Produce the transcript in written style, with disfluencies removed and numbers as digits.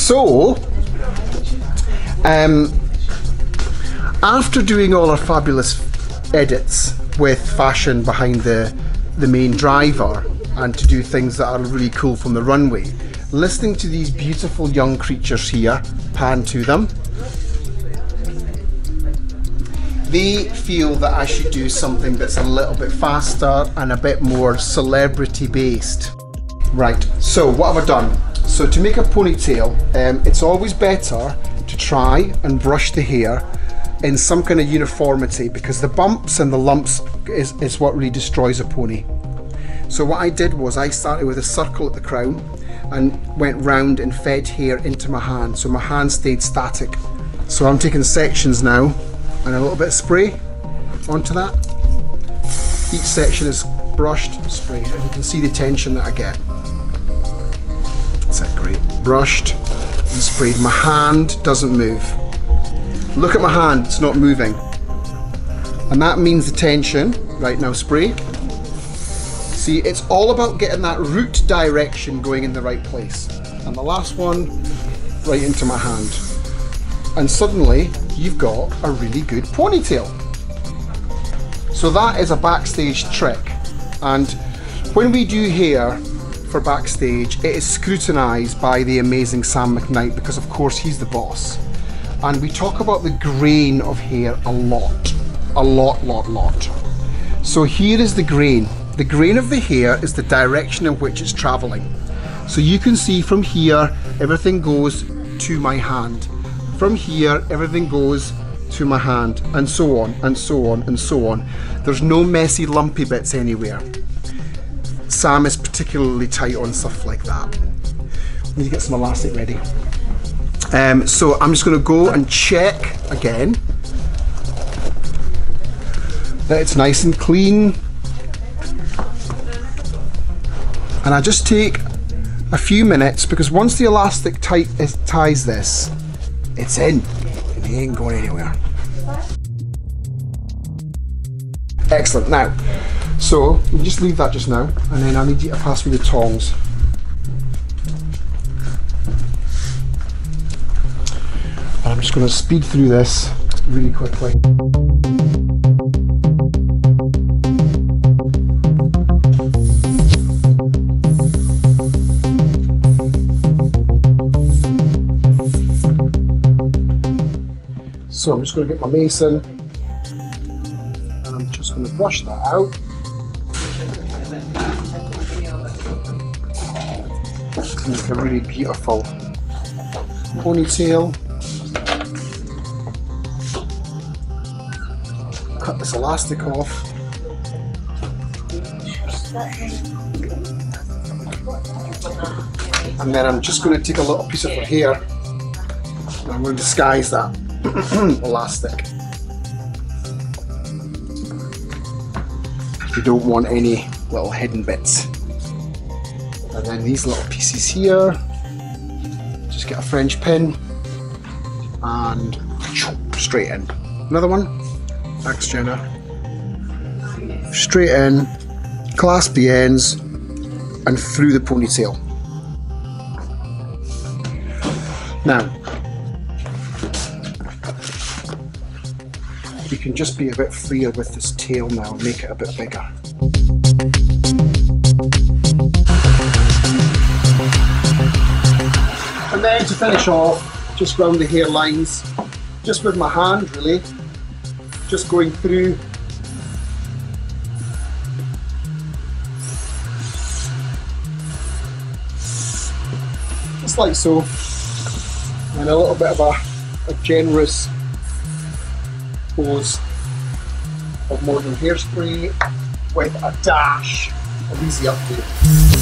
So, after doing all our fabulous edits with fashion behind the main driver and to do things that are really cool from the runway, listening to these beautiful young creatures here, pan to them, they feel that I should do something that's a little bit faster and a bit more celebrity based. Right, so what have I done? So to make a ponytail, it's always better to try and brush the hair in some kind of uniformity, because the bumps and the lumps is what really destroys a pony. So what I did was I started with a circle at the crown and went round and fed hair into my hand, so my hand stayed static. So I'm taking sections now and a little bit of spray onto that. Each section is brushed, sprayed, and you can see the tension that I get. That's it, great. Brushed and sprayed. My hand doesn't move. Look at my hand, it's not moving. And that means the tension. Right, now spray. See, it's all about getting that root direction going in the right place. And the last one, right into my hand. And suddenly, you've got a really good ponytail. So that is a backstage trick. And when we do hair for backstage, it is scrutinized by the amazing Sam McKnight, because of course he's the boss. And we talk about the grain of hair a lot. So here is the grain. The grain of the hair is the direction in which it's traveling. So you can see from here, everything goes to my hand. From here, everything goes to my hand, and so on, and so on, and so on. There's no messy, lumpy bits anywhere. Sam is particularly tight on stuff like that. Need to get some elastic ready. So I'm just going to go and check again that it's nice and clean. And I just take a few minutes, because once the elastic ties this, it's in and he ain't going anywhere. Excellent. Now, so you just leave that just now, and then I need you to pass me the tongs. And I'm just going to speed through this really quickly. So I'm just going to get my mason and I'm just going to brush that out. Make a really beautiful ponytail. Cut this elastic off. And then I'm just going to take a little piece of her hair and I'm going to disguise that elastic. You don't want any little hidden bits. And then these little pieces here, just get a French pin and straight in. Another one, thanks Jenna. Straight in, clasp the ends and through the ponytail. Now, you can just be a bit freer with this tail now and make it a bit bigger. And then to finish off, just round the hairlines, just with my hand really, just going through. Just like so. And a little bit of a generous pose of modern hairspray with a dash of easy update.